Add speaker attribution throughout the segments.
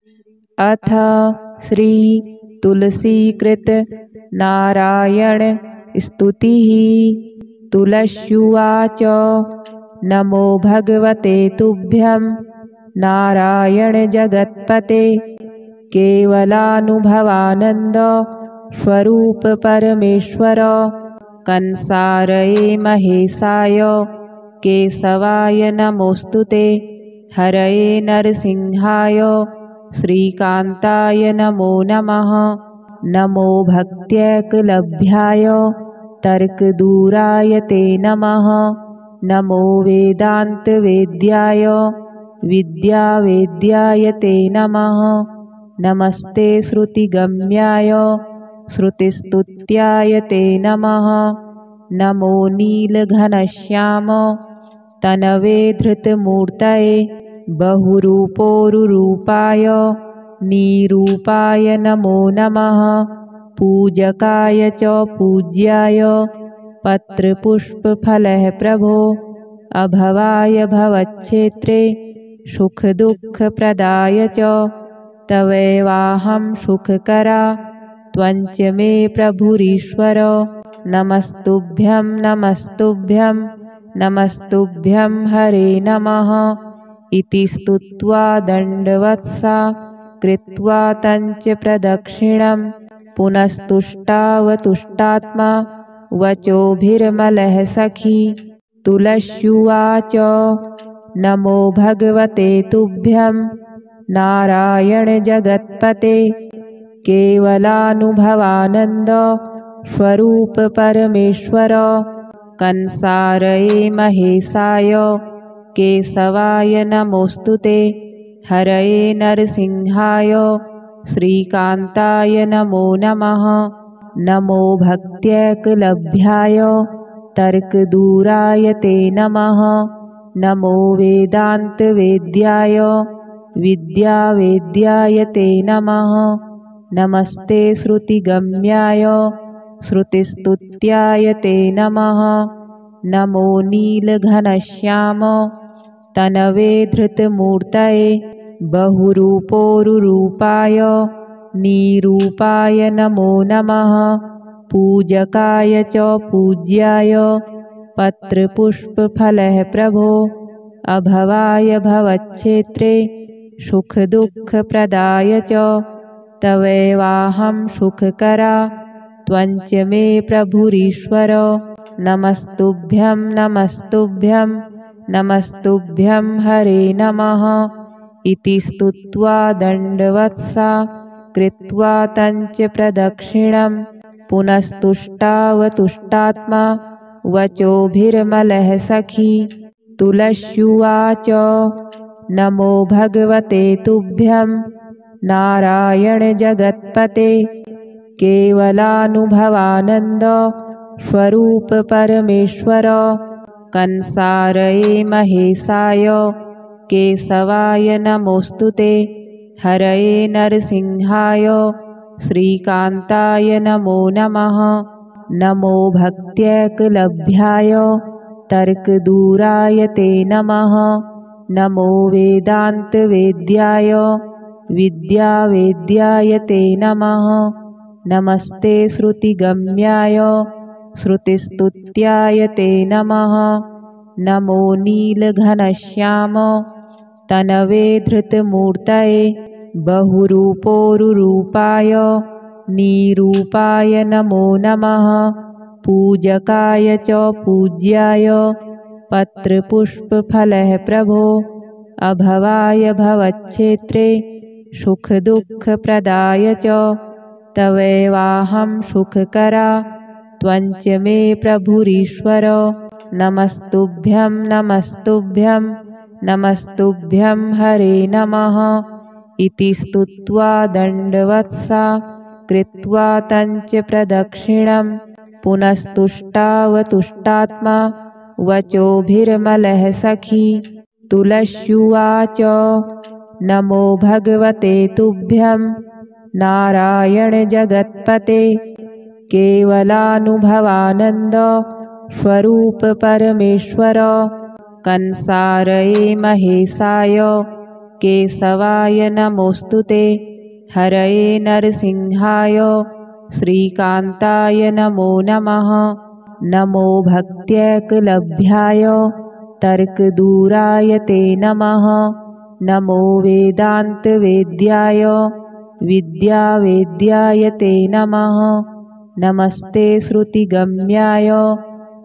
Speaker 1: अथ श्री तुलसीकृत नारायण स्तुतिः। तुलस्युवाच नमो भगवते तुभ्यं नारायण जगत्पते केवलानुभवानन्द स्वरूप परमेश्वर कंसारये महेशाय केशवाय नमोस्तुते हरये नरसिंहाय श्रीकान्ताय नमो नमः। नमो भक्त्यैकलभ्याय तर्कदूराय ते नमः। नमो वेदान्तवेद्याय विद्यावेद्याय ते नमः। नमस्ते श्रुतिगम्याय श्रुतिस्तुत्याय ते नमः। नमो नीलघनश्याम तनवे धृतमूर्तये बहुरूपोरुरूपाय निरूपाय नमो नमः। पूजकाय च पूज्याय पत्रपुष्पफलः प्रभो अभवाय भवच्छेत्रे सुखदुःखप्रदाय च तवैवाहं सुखकरा त्वञ्च मे प्रभुरीश्वर। नमस्तुभ्यं नमस्तुभ्यं नमस्तुभ्यं हरे नमः। इति स्तुत्वा दण्डवत्सा कृत्वा तञ्च प्रदक्षिणं पुनस्तुष्टावतुष्टात्मा वचोभिर्मलः सखी। तुलस्युवाच नमो भगवते तुभ्यं नारायण जगत्पते केवलानुभवानन्द स्वरूप परमेश्वर कंसारये महेशाय केशवाय नमोस्तुते हरये नरसिंहाय श्रीकान्ताय नमो नमः। नमो भक्त्यैकलभ्याय तर्कदूराय ते नमः। नमो वेदान्तवेद्याय विद्यावेद्याय ते नमः। नमस्ते श्रुतिगम्याय श्रुतिस्तुत्याय ते नमः। नमो नीलघनश्याम तनवे धृतमूर्तये बहुरूपोरुरूपाय निरूपाय नमो नमः। पूजकाय च पूज्याय पत्रपुष्पफलः प्रभो अभवाय भवच्छेत्रे सुखदुःखप्रदाय च तवैवाहं सुखकरा त्वञ्च मे प्रभुरीश्वर। नमस्तुभ्यं नमस्तुभ्यं नमस्तुभ्यं हरे नमः। इति स्तुत्वा दण्डवत्सा कृत्वा तञ्च प्रदक्षिणं पुनस्तुष्टावतुष्टात्मा वचोभिर्मलः सखी। तुलस्युवाच नमो भगवते तुभ्यं नारायण जगत्पते केवलानुभवानन्द स्वरूप परमेश्वर कंसारये महेशाय केशवाय नमोस्तुते हरये नरसिंहाय श्रीकान्ताय नमो नमः। नमो भक्त्यैकलभ्याय तर्कदूराय ते नमः। नमो वेदान्तवेद्याय विद्यावेद्याय ते नमः। नमस्ते श्रुतिगम्याय श्रुतिस्तुत्याय ते नमः। नमो नीलघनश्याम तनवे धृतमूर्तये बहुरूपोरुरूपाय निरूपाय नमो नमः। पूजकाय च पूज्याय पत्रपुष्पफलः प्रभो अभवाय भवच्छेत्रे सुखदुःखप्रदाय च तवैवाहं सुखकरा त्वञ्च मे प्रभुरीश्वर। नमस्तुभ्यं नमस्तुभ्यं नमस्तुभ्यं हरे नमः। इति स्तुत्वा दण्डवत्सा कृत्वा तञ्च प्रदक्षिणं पुनस्तुष्टावतुष्टात्मा वचोभिर्मलः सखी। तुलस्युवाच नमो भगवते तुभ्यं नारायण जगत्पते केवलानुभवानन्द स्वरूप परमेश्वर कंसारये महेशाय केशवाय नमोऽस्तुते। हरये नरसिंहाय श्रीकान्ताय नमो नमः। नमो भक्त्यैकलभ्याय तर्कदूराय ते नमः। नमो वेदान्तवेद्याय विद्यावेद्याय ते नमः। नमस्ते श्रुतिगम्याय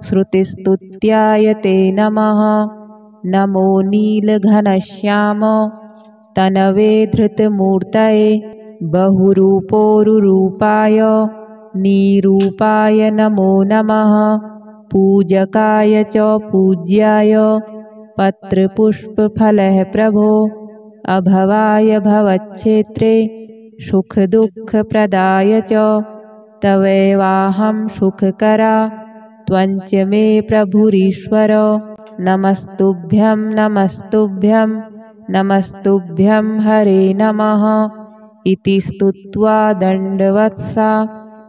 Speaker 1: श्रुतिस्तुत्याय ते नमः। नमो नीलघनश्याम तनवे धृतमूर्तये बहुरूपोरुरूपाय निरूपाय नमो नमः। पूजकाय च पूज्याय पत्रपुष्पफलः प्रभो अभवाय भवच्छेत्रे सुखदुःखप्रदाय च तवैवाहं सुखकरा त्वञ्च मे प्रभुरीश्वर। नमस्तुभ्यं नमस्तुभ्यं नमस्तुभ्यं हरे नमः। इति स्तुत्वा दण्डवत्सा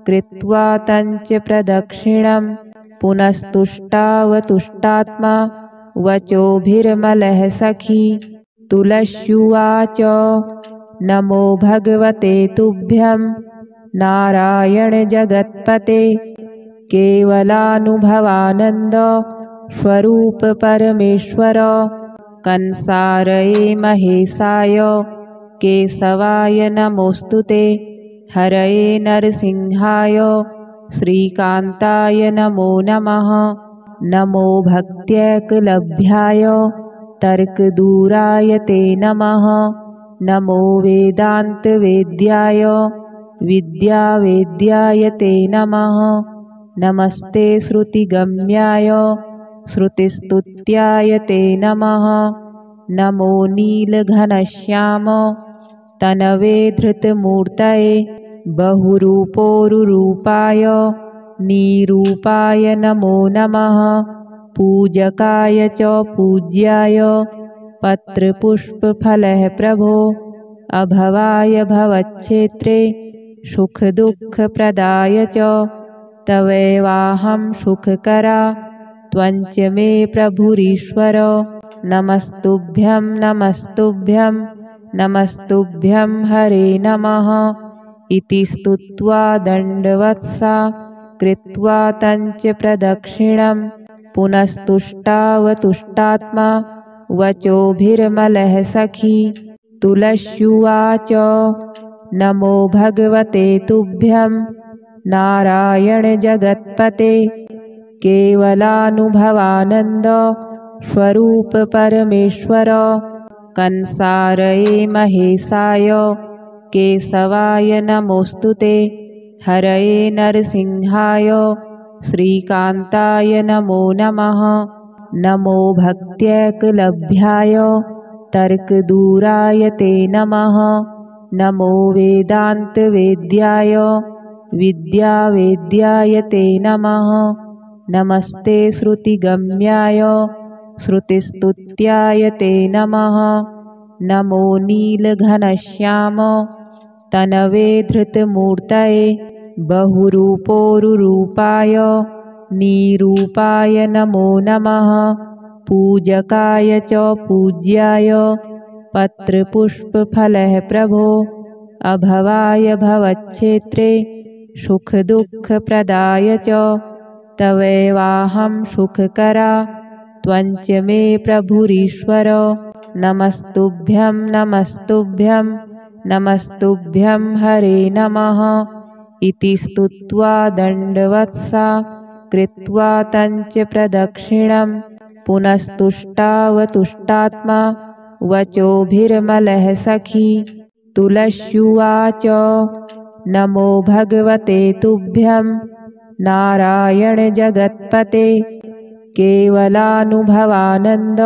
Speaker 1: कृत्वा तञ्च प्रदक्षिणं पुनस्तुष्टावतुष्टात्मा वचोभिर्मलः सखी। तुलस्युवाच नमो भगवते तुभ्यं नारायण जगत्पते। केवलानुभवानन्द स्वरूप परमेश्वर। कंसारये महेशाय केशवाय नमोऽस्तुते। हरये नरसिंहाय श्रीकान्ताय नमो नमः। नमो भक्त्यैकलभ्याय तर्कदूराय ते नमः। नमो वेदान्तवेद्याय विद्यावेद्याय ते नमः। नमस्ते श्रुतिगम्याय श्रुतिस्तुत्याय ते नमः। नमो नीलघनश्याम तनवे धृतमूर्तये बहुरूपोरुरूपाय निरूपाय नमो नमः। पूजकाय च पूज्याय पत्रपुष्पफलः प्रभो अभवाय भवच्छेत्रे सुखदुःखप्रदाय च तवैवाहं सुखकरा त्वञ्च मे प्रभुरीश्वर। नमस्तुभ्यं नमस्तुभ्यं नमस्तुभ्यं हरे नमः। इति स्तुत्वा दण्डवत्सा कृत्वा तञ्च प्रदक्षिणं पुनस्तुष्टावतुष्टात्मा वचोभिर्मलः सखी। तुलस्युवाच नमो भगवते तुभ्यं नारायण जगत्पते। केवलानुभवानन्द स्वरूप परमेश्वर। कंसारये महेशाय केशवाय नमोऽस्तुते। हरये नरसिंहाय श्रीकान्ताय नमो नमः। नमो भक्त्यैकलभ्याय तर्कदूराय ते नमः। नमो वेदान्तवेद्याय विद्यावेद्याय ते नमः। नमस्ते श्रुतिगम्याय श्रुतिस्तुत्याय ते नमः। नमो नीलघनश्याम तनवे धृतमूर्तये बहुरूपोरुरूपाय निरूपाय नमो नमः। पूजकाय च पूज्याय पत्रपुष्पफलः प्रभो अभवाय भवच्छेत्रे सुखदुःखप्रदाय च तवैवाहं सुखकरा त्वञ्च मे प्रभुरीश्वर। नमस्तुभ्यं नमस्तुभ्यं नमस्तुभ्यं हरे नमः। इति स्तुत्वा दण्डवत्सा कृत्वा तञ्च प्रदक्षिणं पुनस्तुष्टावतुष्टात्मा वचोभिर्मलः सखी। तुलस्युवाच नमो भगवते तुभ्यं नारायण जगत्पते। केवलानुभवानन्द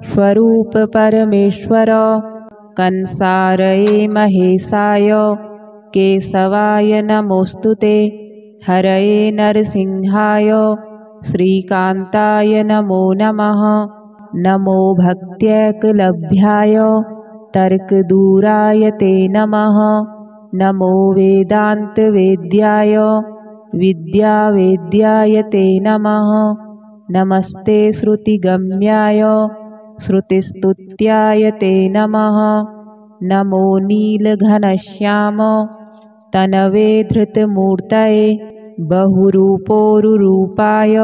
Speaker 1: स्वरूप परमेश्वर। कंसारये महेशाय केशवाय नमोऽस्तुते। हरये नरसिंहाय श्रीकान्ताय नमो नमः। नमो भक्त्यैकलभ्याय तर्कदूराय ते नमः। नमो वेदान्तवेद्याय विद्यावेद्याय ते नमः। नमस्ते श्रुतिगम्याय श्रुतिस्तुत्याय ते नमः। नमो नीलघनश्याम तनवे धृतमूर्तये बहुरूपोरुरूपाय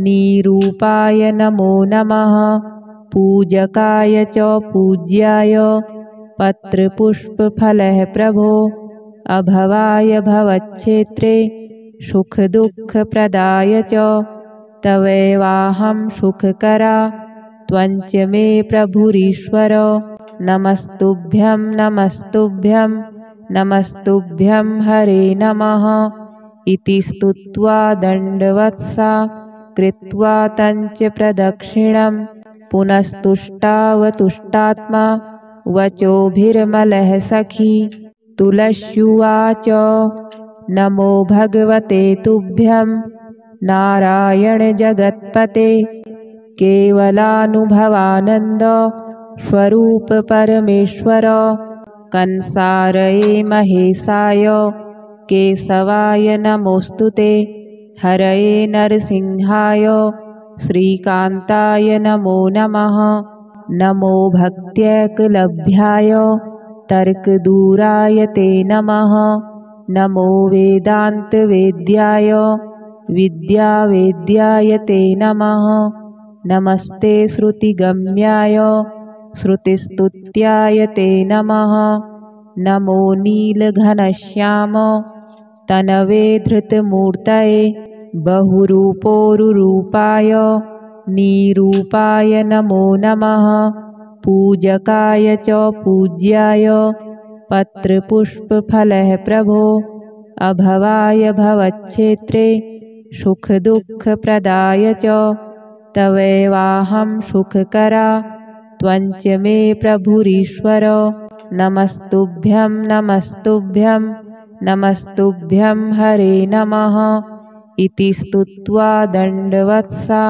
Speaker 1: निरूपाय नमो नमः। पूजकाय च पूज्याय पत्रपुष्पफलः प्रभो अभवाय भवच्छेत्रे सुखदुःखप्रदाय च तवैवाहं सुखकरा त्वञ्च मे प्रभुरीश्वर। नमस्तुभ्यं नमस्तुभ्यं नमस्तुभ्यं हरे नमः इति स्तुत्वा दण्डवत्सा कृत्वा तञ्च प्रदक्षिणं पुनस्तुष्टावतुष्टात्मा वचोभिर्मलः सखी। तुलस्युवाच नमो भगवते तुभ्यं नारायण जगत्पते केवलानुभवानन्द स्वरूप परमेश्वर। कंसारये महेशाय केशवाय नमोऽस्तुते हरये नरसिंहाय श्रीकान्ताय नमो नमः। नमो भक्त्यैकलभ्याय तर्कदूराय ते नमः। नमो वेदान्तवेद्याय विद्यावेद्याय ते नमः। नमस्ते श्रुतिगम्याय श्रुतिस्तुत्याय ते नमः। नमो नीलघनश्याम तनवे धृतमूर्तये बहुरूपोरुरूपाय निरूपाय नमो नमः। पूजकाय च पूज्याय पत्रपुष्पफलः प्रभो अभवाय भवच्छेत्रे सुखदुःखप्रदाय च तवैवाहं सुखकरा त्वञ्च मे प्रभुरीश्वर। नमस्तुभ्यं नमस्तुभ्यं नमस्तुभ्यं हरे नमः इति स्तुत्वा दण्डवत्सा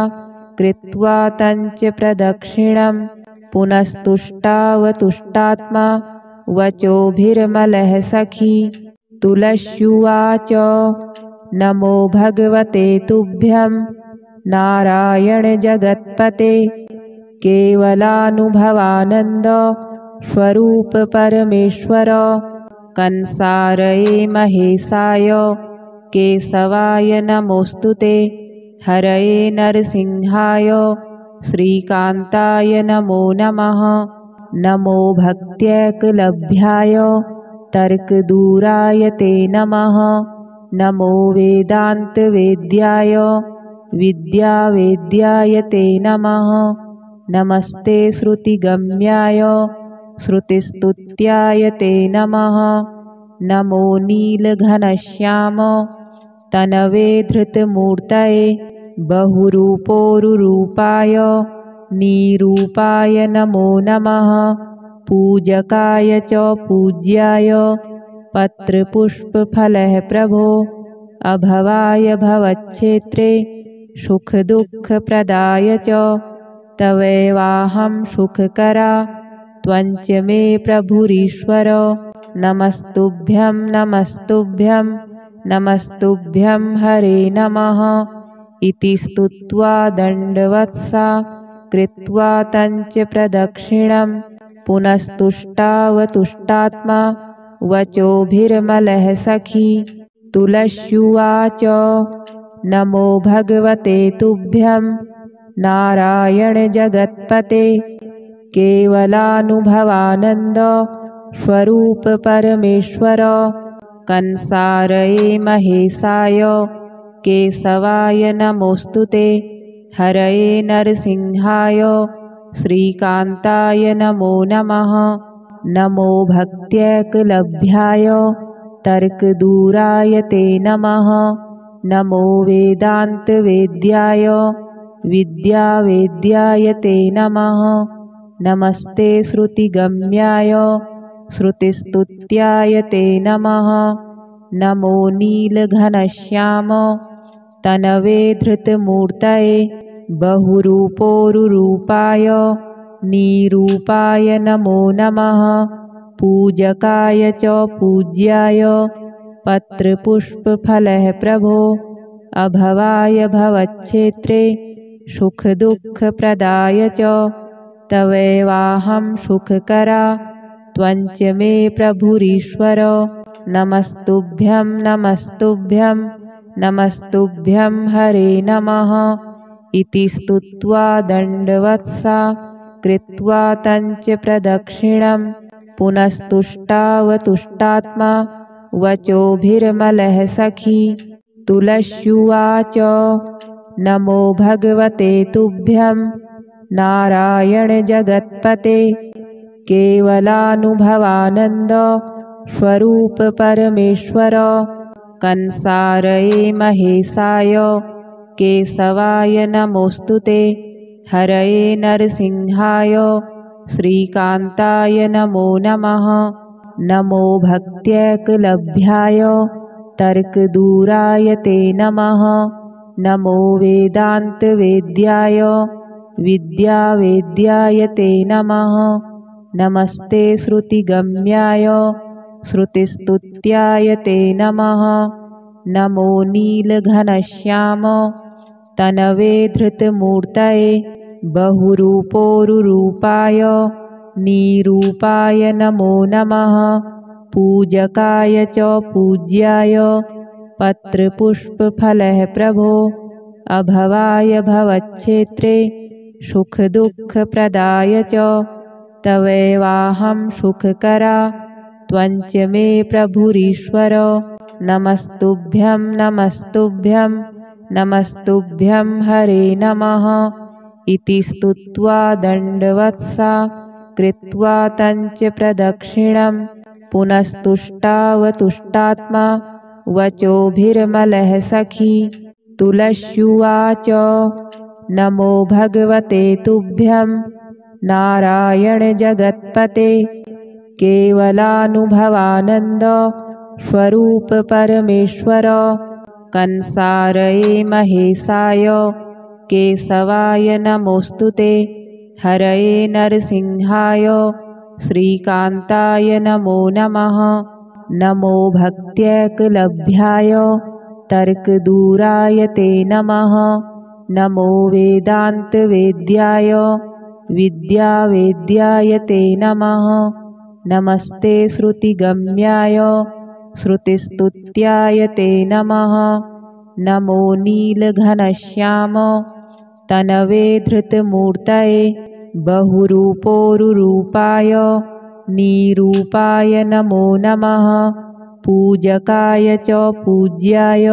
Speaker 1: कृत्वा तञ्च प्रदक्षिणं पुनस्तुष्टावतुष्टात्मा वचोभिर्मलः सखी। तुलस्युवाच नमो भगवते तुभ्यं नारायण जगत्पते केवलानुभवानन्द स्वरूप परमेश्वर। कंसारये महेशाय केशवाय नमोऽस्तुते हरये नरसिंहाय श्रीकान्ताय नमो नमः। नमो भक्त्यैकलभ्याय तर्कदूराय ते नमः। नमो वेदान्तवेद्याय विद्यावेद्याय ते नमः। नमस्ते श्रुतिगम्याय श्रुतिस्तुत्याय ते नमः। नमो नीलघनश्याम तनवे धृतमूर्तये बहुरूपोरुरूपाय निरूपाय नमो नमः। पूजकाय च पूज्याय पत्रपुष्पफलः प्रभो अभवाय भवच्छेत्रे सुखदुःखप्रदाय च तवैवाहं सुखकरा त्वञ्च मे प्रभुरीश्वर। नमस्तुभ्यं नमस्तुभ्यं नमस्तुभ्यं हरे नमः इति स्तुत्वा दण्डवत्सा कृत्वा तञ्च प्रदक्षिणं पुनस्तुष्टावतुष्टात्मा वचोभिर्मलः सखी। तुलस्युवाच नमो भगवते तुभ्यं नारायण जगत्पते केवलानुभवानन्द स्वरूप परमेश्वर। कंसारये महेशाय केशवाय नमोऽस्तुते हरये नरसिंहाय श्रीकान्ताय नमो नमः। नमो भक्त्यैकलभ्याय तर्कदूराय ते नमः। नमो वेदान्तवेद्याय विद्यावेद्याय ते नमः। नमस्ते श्रुतिगम्याय श्रुतिस्तुत्याय ते नमः। नमो नीलघनश्याम तनवे धृतमूर्तये बहुरूपोरुरूपाय निरूपाय नमो नमः। पूजकाय च पूज्याय पत्रपुष्पफलः प्रभो अभवाय भवच्छेत्रे सुखदुःखप्रदाय च तवैवाहं सुखकरा त्वञ्च मे प्रभुरीश्वर। नमस्तुभ्यं नमस्तुभ्यं नमस्तुभ्यं हरे नमः इति स्तुत्वा दण्डवत्सा कृत्वा तञ्च प्रदक्षिणं पुनस्तुष्टावतुष्टात्मा वचोभिर्मलः सखी। तुलस्युवाच नमो भगवते तुभ्यं नारायण जगत्पते केवलानुभवानन्द स्वरूप परमेश्वर। कंसारये महेशाय केशवाय नमोऽस्तुते हरये नरसिंहाय श्रीकान्ताय नमो नमः। नमो भक्त्यैकलभ्याय तर्कदूराय ते नमः। नमो वेदान्तवेद्याय विद्यावेद्याय ते नमः। नमस्ते श्रुतिगम्याय श्रुतिस्तुत्याय ते नमः। नमो नीलघनश्याम तनवे धृतमूर्तये बहुरूपोरुरूपाय निरूपाय नमो नमः। पूजकाय च पूज्याय पत्रपुष्पफलः प्रभो अभवाय भवच्छेत्रे सुखदुःखप्रदाय च तवैवाहं सुखकरा त्वञ्च मे प्रभुरीश्वर। नमस्तुभ्यं नमस्तुभ्यं नमस्तुभ्यं हरे नमः इति स्तुत्वा दण्डवत्सा कृत्वा तञ्च प्रदक्षिणं पुनस्तुष्टावतुष्टात्मा वचोभिर्मलः सखी। तुलस्युवाच नमो भगवते तुभ्यं नारायण जगत्पते केवलानुभवानन्द स्वरूप परमेश्वर। कंसारये महेशाय केशवाय नमोऽस्तुते हरये नरसिंहाय श्रीकान्ताय नमो नमः। नमो भक्त्यैकलभ्याय तर्कदूराय ते नमः। नमो वेदान्तवेद्याय विद्यावेद्याय ते नमः। नमस्ते श्रुतिगम्याय श्रुतिस्तुत्याय ते नमः। नमो नीलघनश्याम तनवे धृतमूर्तये बहुरूपोरुरूपाय निरूपाय नमो नमः। पूजकाय च पूज्याय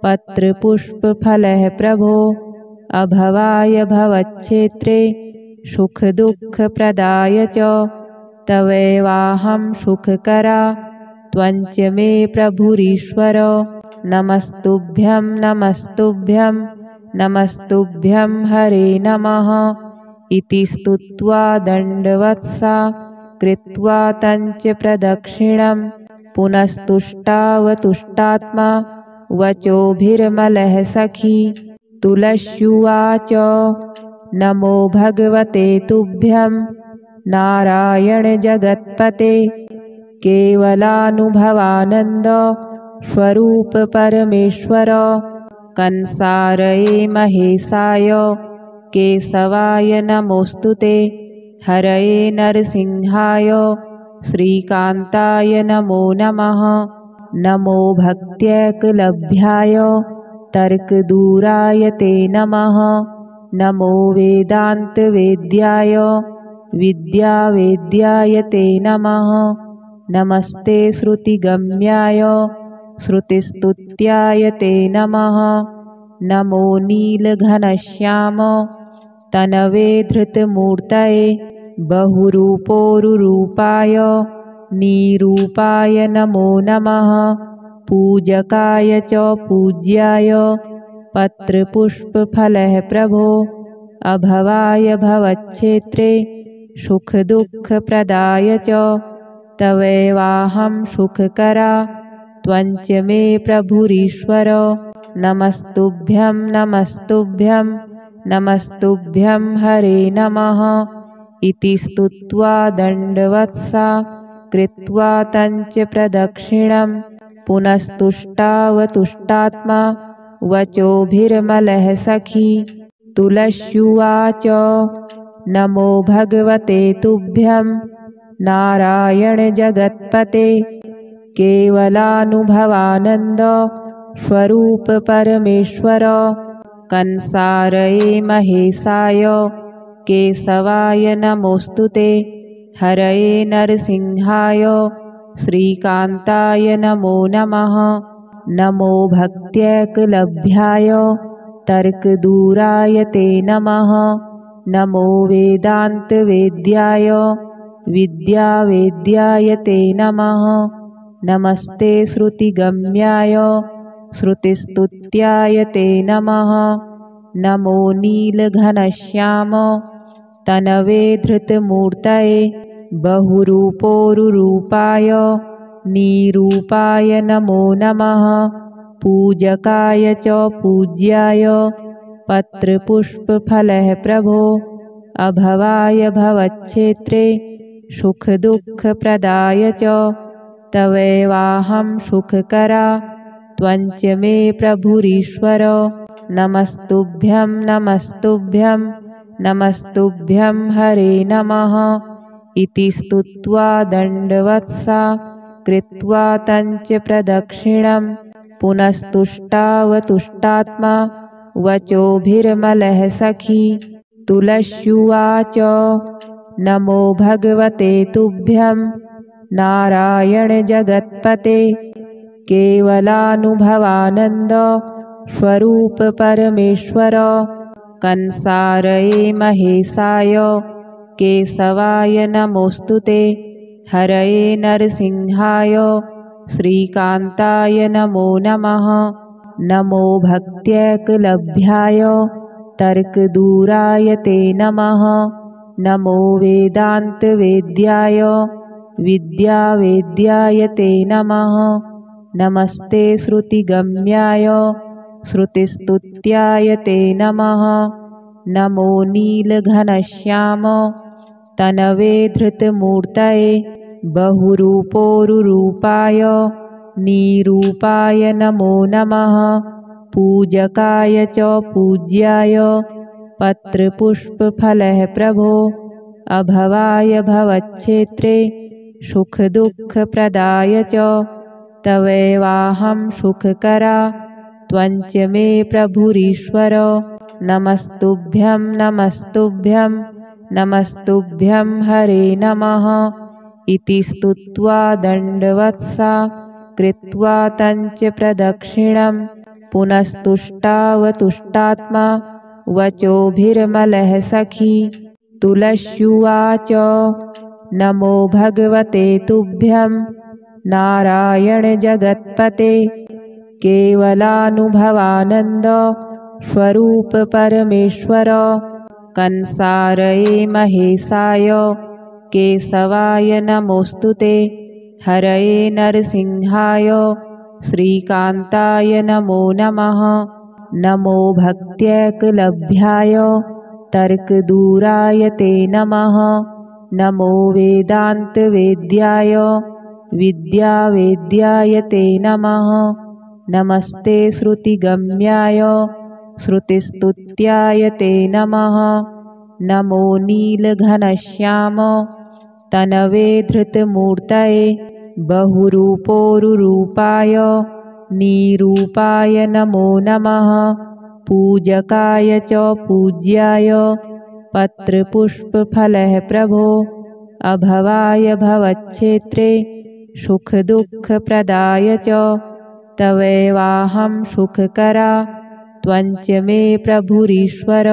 Speaker 1: पत्रपुष्पफलः प्रभो अभवाय भवच्छेत्रे सुखदुःखप्रदाय च तवैवाहं सुखकरा त्वञ्च मे प्रभुरीश्वर। नमस्तुभ्यं नमस्तुभ्यं नमस्तुभ्यं हरे नमः इति स्तुत्वा दण्डवत्सा कृत्वा तञ्च प्रदक्षिणं पुनस्तुष्टावतुष्टात्मा वचोभिर्मलः सखी। तुलस्युवाच नमो भगवते तुभ्यं नारायण जगत्पते केवलानुभवानन्द स्वरूप परमेश्वर। कंसारये महेशाय केशवाय नमोऽस्तुते हरये नरसिंहाय श्रीकान्ताय नमो नमः। नमो भक्त्यैकलभ्याय तर्कदूराय ते नमः। नमो वेदान्तवेद्याय विद्यावेद्याय ते नमः। नमस्ते श्रुतिगम्याय श्रुतिस्तुत्याय ते नमः। नमो नीलघनश्याम तनवे धृतमूर्तये बहुरूपोरुरूपाय निरूपाय नमो नमः। पूजकाय च पूज्याय पत्रपुष्पफलः प्रभो अभवाय भवच्छेत्रे सुखदुःखप्रदाय च तवैवाहं सुखकरा त्वञ्च मे प्रभुरीश्वर। नमस्तुभ्यं नमस्तुभ्यं नमस्तुभ्यं हरे नमः इति स्तुत्वा दण्डवत्सा कृत्वा तञ्च प्रदक्षिणं पुनस्तुष्टावतुष्टात्मा वचोभिर्मलः सखी। तुलस्युवाच नमो भगवते तुभ्यं नारायण जगत्पते केवलानुभवानन्द स्वरूप परमेश्वर कंसारये महेशाय केशवाय नमोस्तुते हरये नरसिंहाय श्रीकान्ताय नमो नमः नमो भक्त्यैकलभ्याय तर्कदूराय ते नमः नमो वेदान्तवेद्याय विद्यावेद्याय ते नमः नमस्ते श्रुतिगम्याय श्रुतिस्तुत्याय ते नमः नमो नीलघनश्याम तनवे धृतमूर्तये बहुरूपोरुरूपाय निरूपाय नमो नमः पूजकाय च पूज्याय पत्रपुष्पफलः प्रभो अभवाय भवच्छेत्रे सुखदुःखप्रदाय च तवैवाहं सुखकरा त्वञ्च मे प्रभुरीश्वर नमस्तुभ्यं नमस्तुभ्यं नमस्तुभ्यं हरे नमः इति स्तुत्वा दण्डवत्सा कृत्वा तञ्च प्रदक्षिणं पुनस्तुष्टावतुष्टात्मा वचोभिर्मलः सखी तुलस्युवाच नमो भगवते तुभ्यं नारायण जगत्पते केवलानुभवानन्द स्वरूप परमेश्वर कंसारये महेशाय केशवाय नमोस्तुते हरये नरसिंहाय श्रीकान्ताय नमो नमः नमो भक्त्यैकलभ्याय तर्कदूराय ते नमः नमो वेदान्तवेद्याय विद्यावेद्याय ते नमः नमस्ते श्रुतिगम्याय श्रुतिस्तुत्याय ते नमः नमो नीलघनश्याम तनवे धृतमूर्तये बहुरूपोरुरूपाय निरूपाय नमो नमः पूजकाय च पूज्याय पत्रपुष्पफलः प्रभो अभवाय भवच्छेत्रे सुखदुःखप्रदाय च तवैवाहं सुखकरा त्वञ्च मे प्रभुरीश्वर नमस्तुभ्यं नमस्तुभ्यं नमस्तुभ्यं हरे नमः इति स्तुत्वा दण्डवत्सा कृत्वा तञ्च प्रदक्षिणं पुनस्तुष्टावतुष्टात्मा वचोभिर्मलः सखी तुलस्युवाच नमो भगवते तुभ्यं नारायण जगत्पते केवलानुभवानन्द स्वरूप परमेश्वर कंसारये महेशाय केशवाय नमोस्तुते हरये नरसिंहाय श्रीकान्ताय नमो नमः नमो भक्त्यैकलभ्याय तर्कदूराय ते नमः नमो वेदान्तवेद्याय विद्यावेद्याय ते नमः नमस्ते श्रुतिगम्याय श्रुतिस्तुत्याय ते नमः नमो नीलघनश्याम तनवे धृतमूर्तये बहुरूपोरुरूपाय निरूपाय नमो नमः पूजकाय च पूज्याय पत्रपुष्पफलः प्रभो अभवाय भवच्छेत्रे सुखदुःखप्रदाय च तवैवाहं सुखकरा त्वञ्च मे प्रभुरीश्वर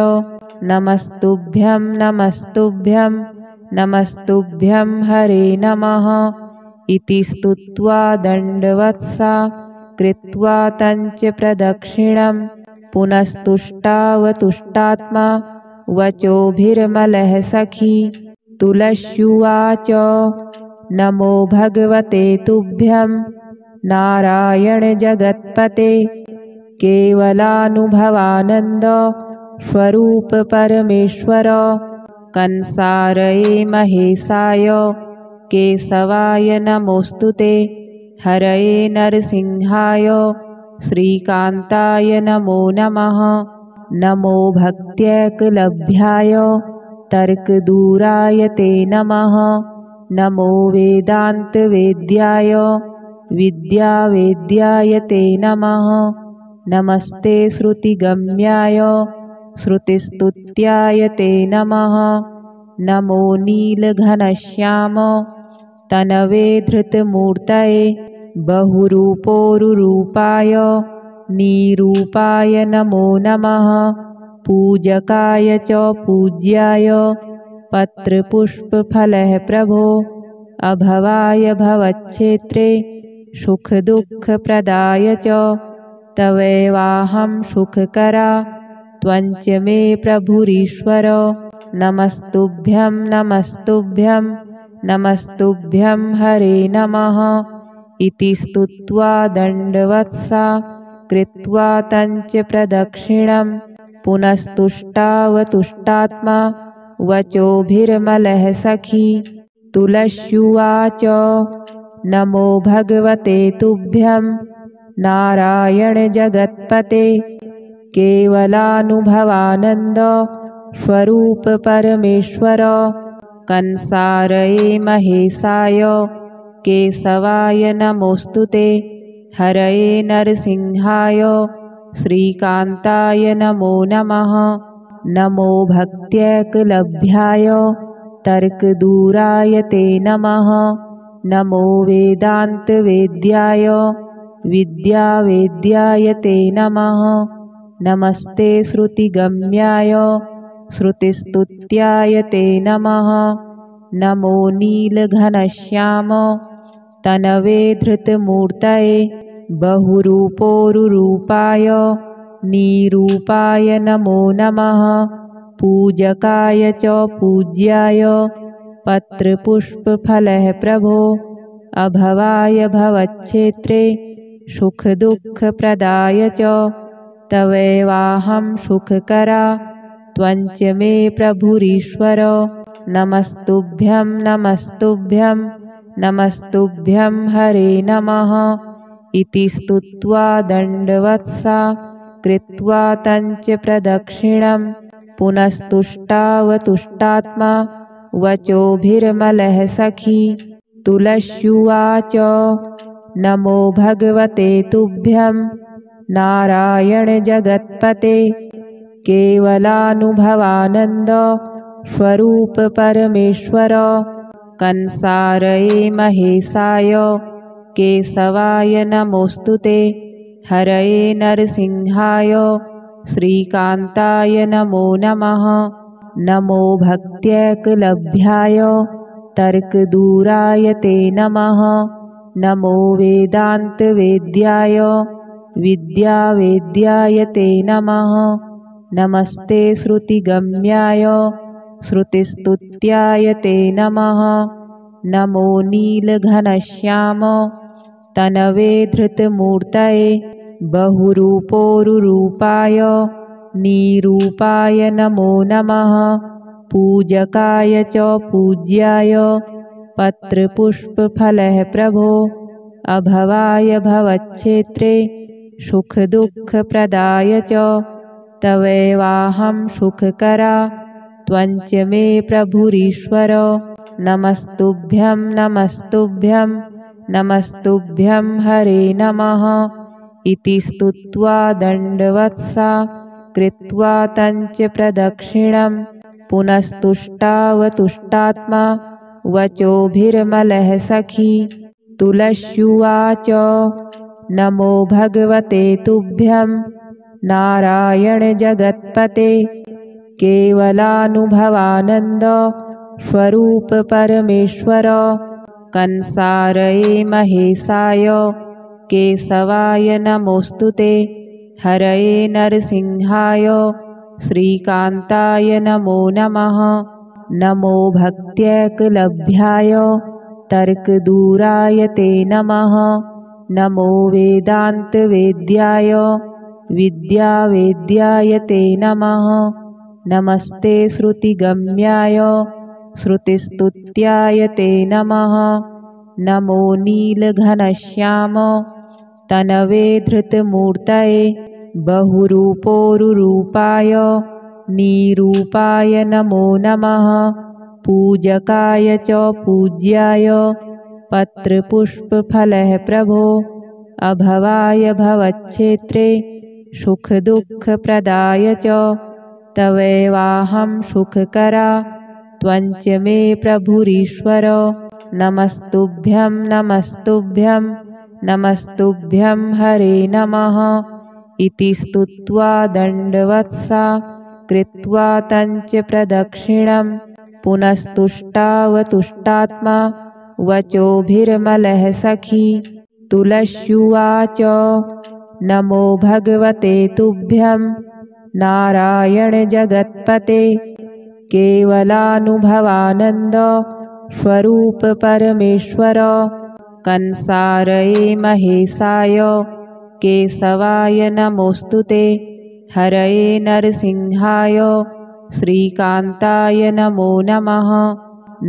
Speaker 1: नमस्तुभ्यं नमस्तुभ्यं नमस्तुभ्यं हरे नमः इति स्तुत्वा दण्डवत्सा कृत्वा तञ्च प्रदक्षिणं पुनस्तुष्टावतुष्टात्मा वचोभिर्मलः सखी तुलस्युवाच नमो भगवते तुभ्यं नारायण जगत्पते केवलानुभवानन्द स्वरूप परमेश्वर कंसारये महेशाय केशवाय नमोस्तुते हरये नरसिंहाय श्रीकान्ताय नमो नमः नमो भक्त्यैकलभ्याय तर्कदूराय ते नमः। नमो वेदान्तवेद्याय विद्यावेद्याय ते नमः। नमस्ते श्रुतिगम्याय श्रुतिस्तुत्याय ते नमः। नमो नीलघनश्याम तनवे धृतमूर्तये बहुरूपोरुरूपाय निरूपाय नमो नमः। पूजकाय च पूज्याय पत्रपुष्पफलः प्रभो अभवाय भवच्छेत्रे सुखदुःखप्रदाय च तवैवाहं सुखकरा त्वञ्च मे प्रभुरीश्वर। नमस्तुभ्यं नमस्तुभ्यं नमस्तुभ्यं हरे नमः। इति स्तुत्वा दण्डवत्सा कृत्वा तञ्च प्रदक्षिणं पुनस्तुष्टावतुष्टात्मा वचोभिर्मलः सखी। तुलस्युवाच नमो भगवते तुभ्यं नारायण जगत्पते केवलानुभवानन्द स्वरूप परमेश्वर। कंसारये महेशाय केशवाय नमोऽस्तुते। हरये नरसिंहाय श्रीकान्ताय नमो नमः। नमो भक्त्यैकलभ्याय तर्कदूराय ते नमः। नमो वेदान्तवेद्याय विद्यावेद्याय ते नमः। नमस्ते श्रुतिगम्याय श्रुतिस्तुत्याय ते नमः। नमो नीलघनश्याम तनवे धृतमूर्तये बहुरूपोरुरूपाय निरूपाय नमो नमः। पूजकाय च पूज्याय पत्रपुष्पफलः प्रभो अभवाय भवच्छेत्रे सुखदुःखप्रदाय च तवैवाहं सुखकरा त्वञ्च मे प्रभुरीश्वर। नमस्तुभ्यं नमस्तुभ्यं नमस्तुभ्यं हरे नमः। इति स्तुत्वा दण्डवत्सा कृत्वा तञ्च प्रदक्षिणं पुनस्तुष्टावतुष्टात्मा वचोभिर्मलः सखी। तुलस्युवाच नमो भगवते तुभ्यं नारायण जगत्पते केवलानुभवानन्द स्वरूप परमेश्वर। कंसारये महेशाय केशवाय नमोऽस्तुते। हरये नरसिंहाय श्रीकान्ताय नमो नमः। नमो भक्त्यैकलभ्याय तर्कदूराय ते नमः। नमो वेदान्तवेद्याय विद्यावेद्याय ते नमः। नमस्ते श्रुतिगम्याय श्रुतिस्तुत्याय ते नमः। नमो नीलघनश्याम तनवे धृतमूर्तये बहुरूपोरुरूपाय निरूपाय नमो नमः। पूजकाय च पूज्याय पत्रपुष्पफलः प्रभो अभवाय भवच्छेत्रे सुखदुःखप्रदाय च तवैवाहं सुखकरा त्वञ्च मे प्रभुरीश्वर। नमस्तुभ्यं नमस्तुभ्यं नमस्तुभ्यं हरे नमः। इति स्तुत्वा दण्डवत्सा कृत्वा तञ्च प्रदक्षिणं पुनस्तुष्टावतुष्टात्मा वचोभिर्मलः सखी। तुलस्युवाच नमो भगवते तुभ्यं नारायण जगत्पते केवलानुभवानन्द स्वरूप परमेश्वर। कंसारये महेशाय केशवाय नमोऽस्तुते। हरये नरसिंहाय श्रीकान्ताय नमो नमः। नमो भक्त्यैकलभ्याय तर्कदूराय ते नमः। नमो वेदान्तवेद्याय विद्यावेद्याय ते नमः। नमस्ते श्रुतिगम्याय श्रुतिस्तुत्याय ते नमः। नमो नीलघनश्याम तनवे धृतमूर्तये बहुरूपोरुरूपाय निरूपाय नमो नमः पूजकाय च पूज्याय पत्रपुष्पफलः प्रभो अभवाय भवच्छेत्रे सुखदुःखप्रदाय च तवैवाहं सुखकरा त्वञ्च मे प्रभुरीश्वर नमस्तुभ्यं नमस्तुभ्यं नमस्तुभ्यं हरे नमः इति स्तुत्वा दण्डवत्सा कृत्वा तञ्च प्रदक्षिणं पुनस्तुष्टावतुष्टात्मा वचोभिर्मलः सखी तुलस्युवाच नमो भगवते तुभ्यं नारायण जगत्पते केवलानुभवानन्द स्वरूप परमेश्वर कंसारये महेशाय केशवाय नमोऽस्तुते हरये नरसिंहाय श्रीकान्ताय नमो नमः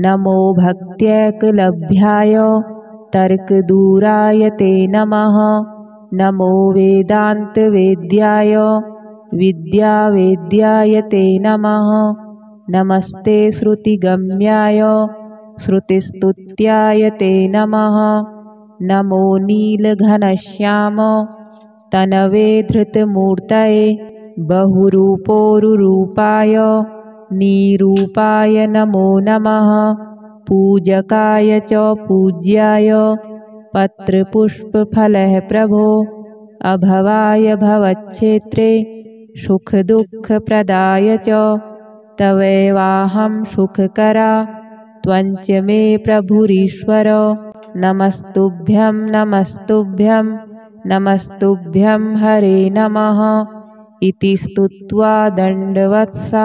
Speaker 1: नमो भक्त्यैकलभ्याय तर्कदूराय ते नमः नमो वेदान्तवेद्याय विद्यावेद्याय ते नमः नमस्ते श्रुतिगम्याय श्रुतिस्तुत्याय ते नमः नमो नीलघनश्याम तनवे धृतमूर्तये बहुरूपोरुरूपाय निरूपाय नमो नमः पूजकाय च पूज्याय पत्रपुष्पफलः प्रभो अभवाय भवच्छेत्रे सुखदुःखप्रदाय च तवैवाहं सुखकरा त्वञ्च मे प्रभुरीश्वर नमस्तुभ्यं नमस्तुभ्यं नमस्तुभ्यं हरे नमः इति स्तुत्वा दण्डवत्सा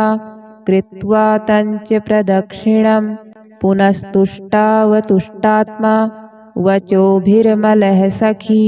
Speaker 1: कृत्वा तञ्च प्रदक्षिणं पुनस्तुष्टावतुष्टात्मा वचोभिर्मलः सखी